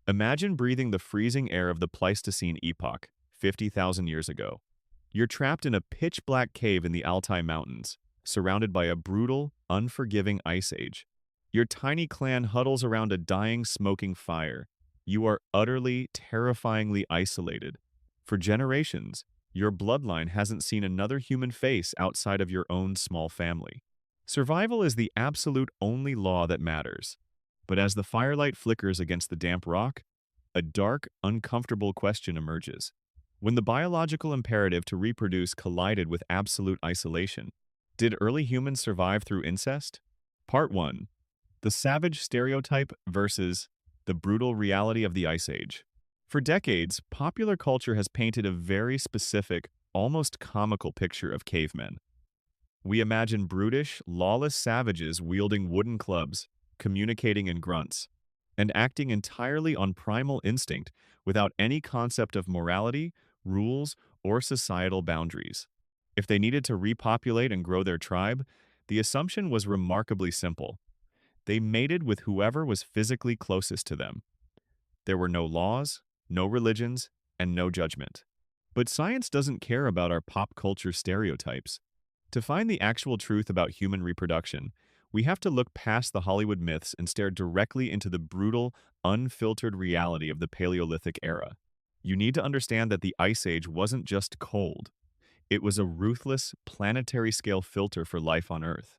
Imagine breathing the freezing air of the Pleistocene epoch, 50,000 years ago. You're trapped in a pitch-black cave in the Altai Mountains, surrounded by a brutal, unforgiving ice age. Your tiny clan huddles around a dying, smoking fire. You are utterly, terrifyingly isolated. For generations, your bloodline hasn't seen another human face outside of your own small family. Survival is the absolute only law that matters. But as the firelight flickers against the damp rock, a dark, uncomfortable question emerges. When the biological imperative to reproduce collided with absolute isolation, did early humans survive through incest? Part 1. The savage stereotype versus the brutal reality of the Ice Age. For decades, popular culture has painted a very specific, almost comical picture of cavemen. We imagine brutish, lawless savages wielding wooden clubs, communicating in grunts, and acting entirely on primal instinct without any concept of morality, rules, or societal boundaries. If they needed to repopulate and grow their tribe, the assumption was remarkably simple. They mated with whoever was physically closest to them. There were no laws, no religions, and no judgment. But science doesn't care about our pop culture stereotypes. To find the actual truth about human reproduction, we have to look past the Hollywood myths and stare directly into the brutal, unfiltered reality of the Paleolithic era. You need to understand that the Ice Age wasn't just cold. It was a ruthless, planetary-scale filter for life on Earth.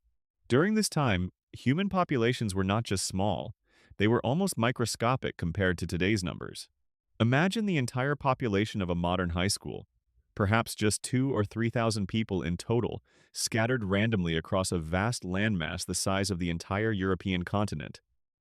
During this time, human populations were not just small, they were almost microscopic compared to today's numbers. Imagine the entire population of a modern high school, perhaps just 2,000 or 3,000 people in total, scattered randomly across a vast landmass the size of the entire European continent.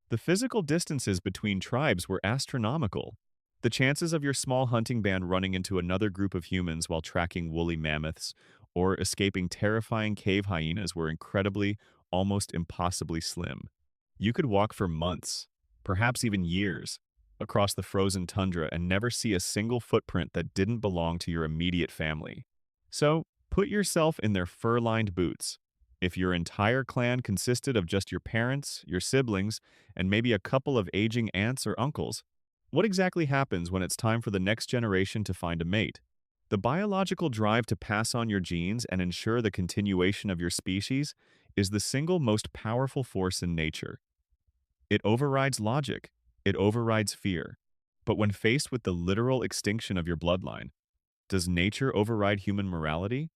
The physical distances between tribes were astronomical. The chances of your small hunting band running into another group of humans while tracking woolly mammoths or escaping terrifying cave hyenas were incredibly, almost impossibly slim. You could walk for months, perhaps even years, across the frozen tundra and never see a single footprint that didn't belong to your immediate family. So, put yourself in their fur-lined boots. If your entire clan consisted of just your parents, your siblings, and maybe a couple of aging aunts or uncles, what exactly happens when it's time for the next generation to find a mate? The biological drive to pass on your genes and ensure the continuation of your species is the single most powerful force in nature. It overrides logic. It overrides fear. But when faced with the literal extinction of your bloodline, does nature override human morality?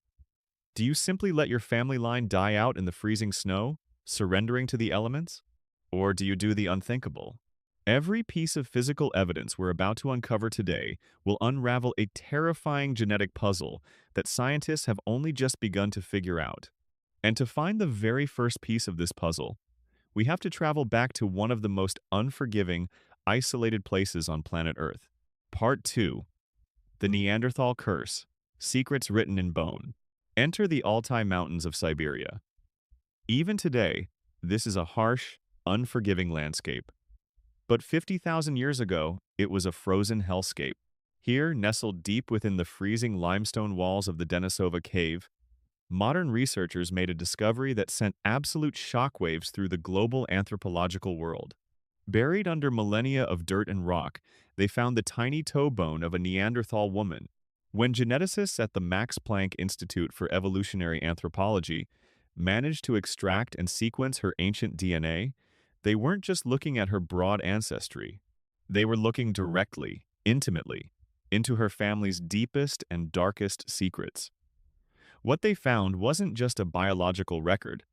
Do you simply let your family line die out in the freezing snow, surrendering to the elements? Or do you do the unthinkable? Every piece of physical evidence we're about to uncover today will unravel a terrifying genetic puzzle that scientists have only just begun to figure out. And to find the very first piece of this puzzle, we have to travel back to one of the most unforgiving, isolated places on planet Earth. Part 2. The Neanderthal Curse. Secrets Written in Bone. Enter the Altai Mountains of Siberia. Even today, this is a harsh, unforgiving landscape. But 50,000 years ago, it was a frozen hellscape. Here, nestled deep within the freezing limestone walls of the Denisova cave, modern researchers made a discovery that sent absolute shockwaves through the global anthropological world. Buried under millennia of dirt and rock, they found the tiny toe bone of a Neanderthal woman. When geneticists at the Max Planck Institute for Evolutionary Anthropology managed to extract and sequence her ancient DNA, they weren't just looking at her broad ancestry. They were looking directly, intimately, into her family's deepest and darkest secrets. What they found wasn't just a biological record.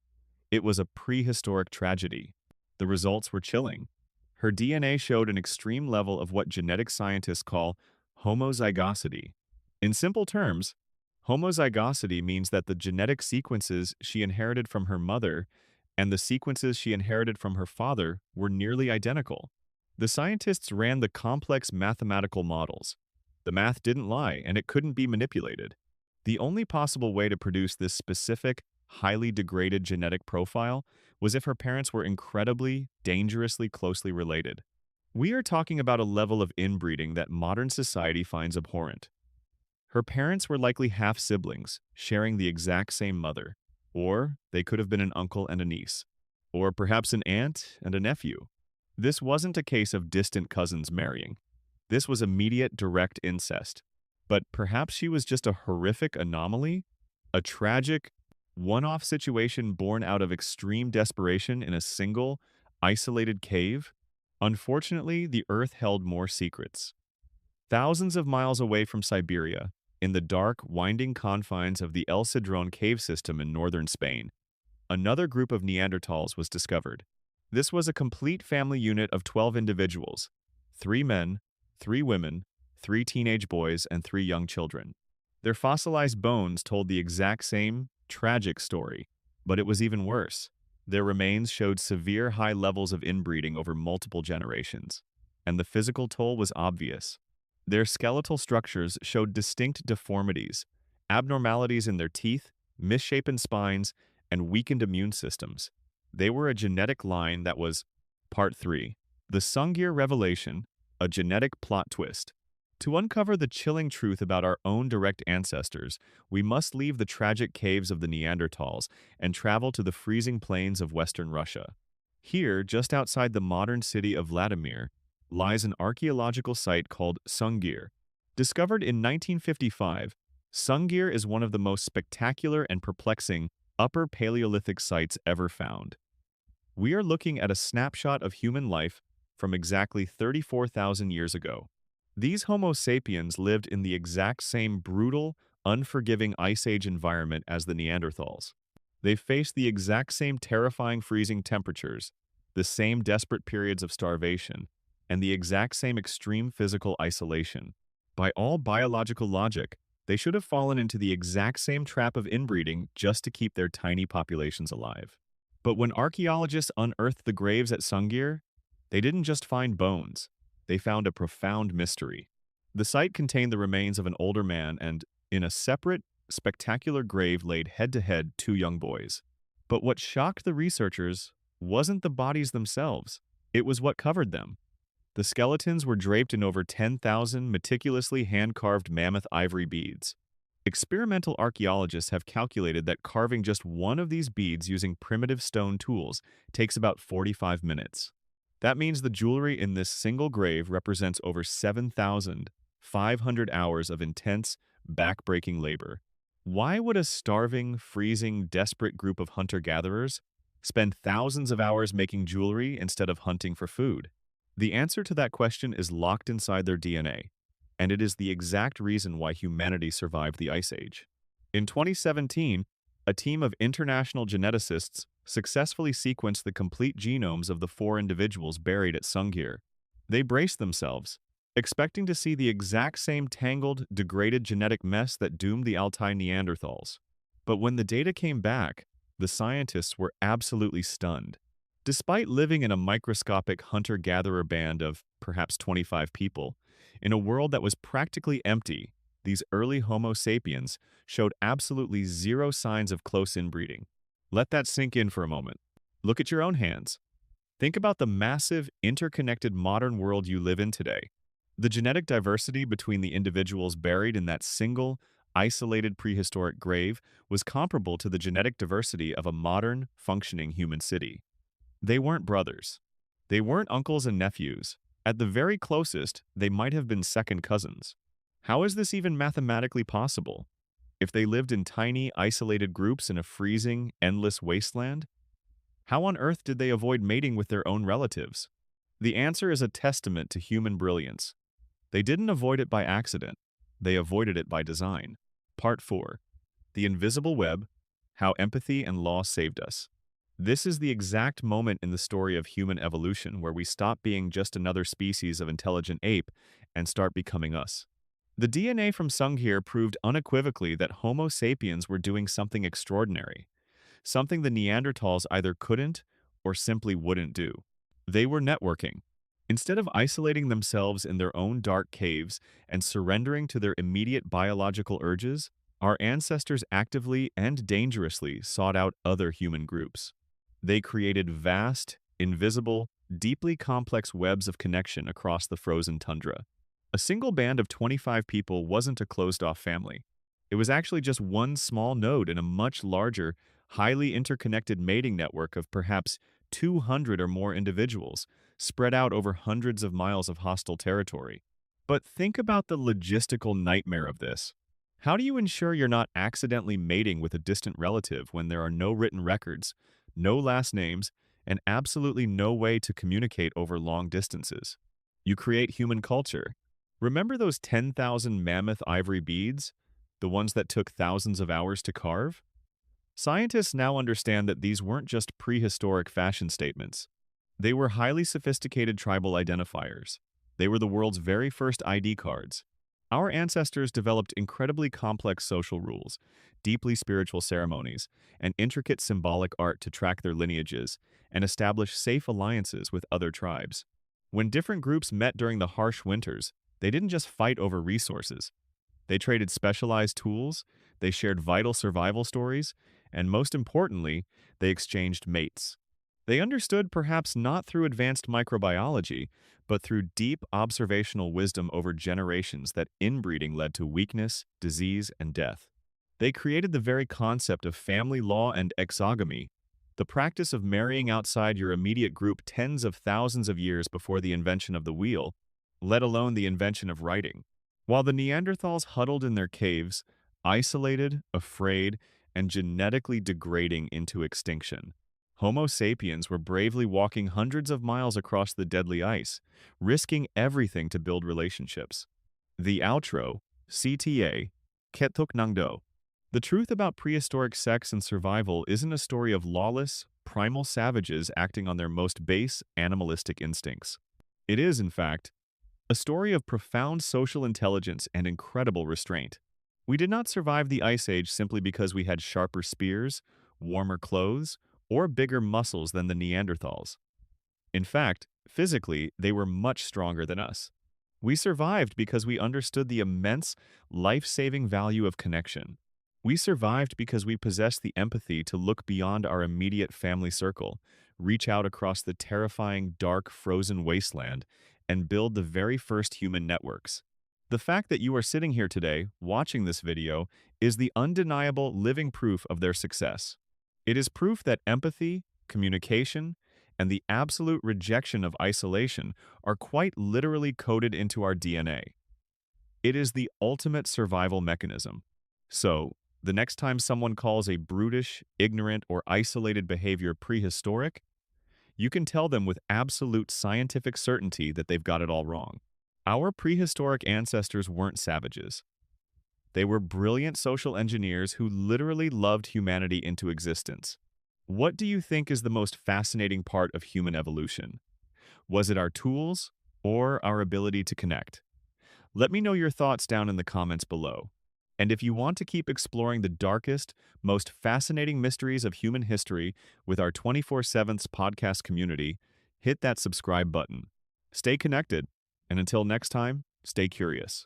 It was a prehistoric tragedy. The results were chilling. Her DNA showed an extreme level of what genetic scientists call homozygosity. In simple terms, homozygosity means that the genetic sequences she inherited from her mother and the sequences she inherited from her father were nearly identical. The scientists ran the complex mathematical models. The math didn't lie, and it couldn't be manipulated. The only possible way to produce this specific, highly degraded genetic profile was if her parents were incredibly, dangerously closely related. We are talking about a level of inbreeding that modern society finds abhorrent. Her parents were likely half-siblings, sharing the exact same mother. Or they could have been an uncle and a niece. Or perhaps an aunt and a nephew. This wasn't a case of distant cousins marrying. This was immediate, direct incest. But perhaps she was just a horrific anomaly? A tragic, one-off situation born out of extreme desperation in a single, isolated cave? Unfortunately, the Earth held more secrets. Thousands of miles away from Siberia, in the dark, winding confines of the El Cedrón cave system in northern Spain, another group of Neanderthals was discovered. This was a complete family unit of 12 individuals, 3 men, 3 women, 3 teenage boys, and 3 young children. Their fossilized bones told the exact same, tragic story, but it was even worse. Their remains showed severe high levels of inbreeding over multiple generations, and the physical toll was obvious. Their skeletal structures showed distinct deformities, abnormalities in their teeth, misshapen spines, and weakened immune systems. They were a genetic line that was Part 3. The Sunghir Revelation, a genetic plot twist. To uncover the chilling truth about our own direct ancestors, we must leave the tragic caves of the Neanderthals and travel to the freezing plains of Western Russia. Here, just outside the modern city of Vladimir, lies an archaeological site called Sunghir. Discovered in 1955, Sunghir is one of the most spectacular and perplexing Upper Paleolithic sites ever found. We are looking at a snapshot of human life from exactly 34,000 years ago. These Homo sapiens lived in the exact same brutal, unforgiving Ice Age environment as the Neanderthals. They faced the exact same terrifying freezing temperatures, the same desperate periods of starvation, and the exact same extreme physical isolation. By all biological logic, they should have fallen into the exact same trap of inbreeding just to keep their tiny populations alive. But when archaeologists unearthed the graves at Sunghir, they didn't just find bones. They found a profound mystery. The site contained the remains of an older man and, in a separate, spectacular grave laid head-to-head 2 young boys. But what shocked the researchers wasn't the bodies themselves. It was what covered them. The skeletons were draped in over 10,000 meticulously hand-carved mammoth ivory beads. Experimental archaeologists have calculated that carving just one of these beads using primitive stone tools takes about 45 minutes. That means the jewelry in this single grave represents over 7,500 hours of intense, back-breaking labor. Why would a starving, freezing, desperate group of hunter-gatherers spend thousands of hours making jewelry instead of hunting for food? The answer to that question is locked inside their DNA, and it is the exact reason why humanity survived the Ice Age. In 2017, a team of international geneticists successfully sequenced the complete genomes of the 4 individuals buried at Sunghir. They braced themselves, expecting to see the exact same tangled, degraded genetic mess that doomed the Altai Neanderthals. But when the data came back, the scientists were absolutely stunned. Despite living in a microscopic hunter-gatherer band of perhaps 25 people, in a world that was practically empty, these early Homo sapiens showed absolutely zero signs of close inbreeding. Let that sink in for a moment. Look at your own hands. Think about the massive, interconnected modern world you live in today. The genetic diversity between the individuals buried in that single, isolated prehistoric grave was comparable to the genetic diversity of a modern, functioning human city. They weren't brothers. They weren't uncles and nephews. At the very closest, they might have been second cousins. How is this even mathematically possible? If they lived in tiny, isolated groups in a freezing, endless wasteland, how on earth did they avoid mating with their own relatives? The answer is a testament to human brilliance. They didn't avoid it by accident. They avoided it by design. Part 4. The Invisible Web, How Empathy and Law Saved Us. This is the exact moment in the story of human evolution where we stop being just another species of intelligent ape and start becoming us. The DNA from Sunghir proved unequivocally that Homo sapiens were doing something extraordinary, something the Neanderthals either couldn't or simply wouldn't do. They were networking. Instead of isolating themselves in their own dark caves and surrendering to their immediate biological urges, our ancestors actively and dangerously sought out other human groups. They created vast, invisible, deeply complex webs of connection across the frozen tundra. A single band of 25 people wasn't a closed-off family. It was actually just one small node in a much larger, highly interconnected mating network of perhaps 200 or more individuals, spread out over hundreds of miles of hostile territory. But think about the logistical nightmare of this. How do you ensure you're not accidentally mating with a distant relative when there are no written records, no last names, and absolutely no way to communicate over long distances? You create human culture. Remember those 10,000 mammoth ivory beads? The ones that took thousands of hours to carve? Scientists now understand that these weren't just prehistoric fashion statements. They were highly sophisticated tribal identifiers. They were the world's very first ID cards. Our ancestors developed incredibly complex social rules, deeply spiritual ceremonies, and intricate symbolic art to track their lineages and establish safe alliances with other tribes. When different groups met during the harsh winters, they didn't just fight over resources. They traded specialized tools, they shared vital survival stories, and most importantly, they exchanged mates. They understood perhaps not through advanced microbiology, but through deep observational wisdom over generations that inbreeding led to weakness, disease, and death. They created the very concept of family law and exogamy, the practice of marrying outside your immediate group tens of thousands of years before the invention of the wheel, let alone the invention of writing. While the Neanderthals huddled in their caves, isolated, afraid, and genetically degrading into extinction, Homo sapiens were bravely walking hundreds of miles across the deadly ice, risking everything to build relationships. The outro, CTA, Ketuk Nangdo. The truth about prehistoric sex and survival isn't a story of lawless, primal savages acting on their most base animalistic instincts. It is, in fact, a story of profound social intelligence and incredible restraint. We did not survive the Ice Age simply because we had sharper spears, warmer clothes, or bigger muscles than the Neanderthals. In fact, physically, they were much stronger than us. We survived because we understood the immense, life-saving value of connection. We survived because we possessed the empathy to look beyond our immediate family circle, reach out across the terrifying, dark, frozen wasteland, and build the very first human networks. The fact that you are sitting here today, watching this video, is the undeniable living proof of their success. It is proof that empathy, communication, and the absolute rejection of isolation are quite literally coded into our DNA. It is the ultimate survival mechanism. So, the next time someone calls a brutish, ignorant, or isolated behavior prehistoric, you can tell them with absolute scientific certainty that they've got it all wrong. Our prehistoric ancestors weren't savages. They were brilliant social engineers who literally loved humanity into existence. What do you think is the most fascinating part of human evolution? Was it our tools or our ability to connect? Let me know your thoughts down in the comments below. And if you want to keep exploring the darkest, most fascinating mysteries of human history with our 24/7 podcast community, hit that subscribe button. Stay connected, and until next time, stay curious.